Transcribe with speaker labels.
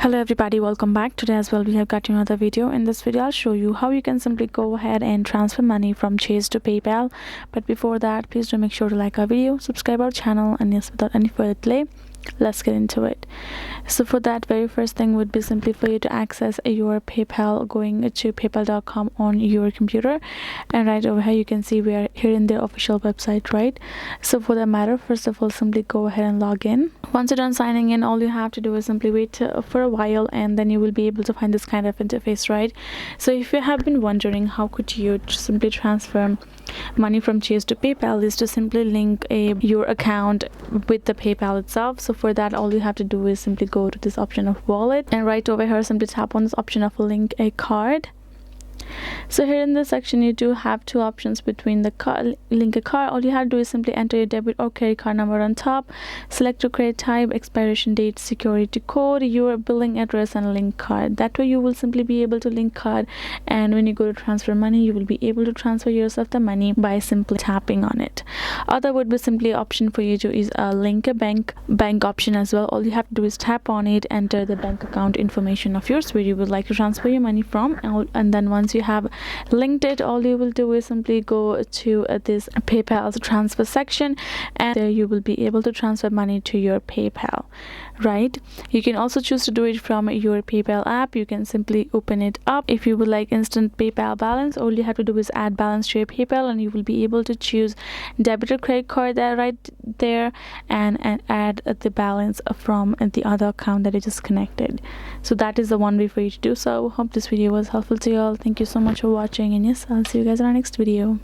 Speaker 1: Hello everybody, welcome back. Today as well we have got another video. In this video I'll show you how you can simply go ahead and transfer money from Chase to PayPal. But before that, please do make sure to like our video, subscribe our channel, and yes, without any further delay, let's get into it. So for that, very first thing would be simply for you to access your PayPal, going to paypal.com on your computer, and right over here you can see we are here in their official website, right? So for that matter, first of all, simply go ahead and log in. Once you're done signing in, all you have to do is simply wait for a while, and then you will be able to find this kind of interface, right? So if you have been wondering how could you simply transfer money from Chase to PayPal, is to simply link your account with the PayPal itself. So for that, all you have to do is simply go to this option of wallet, and right over here simply tap on this option of link a card. So here in this section you do have two options between the link a card. All you have to do is simply enter your debit or credit card number on top, select your credit type, expiration date, security code, your billing address, and link card. That way you will simply be able to link card, and when you go to transfer money, you will be able to transfer yourself the money by simply tapping on it. Other would be simply option for you to is a link a bank option as well. All you have to do is tap on it, enter the bank account information of yours where you would like to transfer your money from, and then once you have linked it, all you will do is simply go to this PayPal transfer section, and there you will be able to transfer money to your PayPal, right? You can also choose to do it from your PayPal app. You can simply open it up. If you would like instant PayPal balance, all you have to do is add balance to your PayPal, and you will be able to choose debit or credit card there, right there, and add the balance from the other account that is just connected. So that is the one way for you to do so. Hope this video was helpful to you all. Thank you so much for watching, and yes, I'll see you guys in our next video.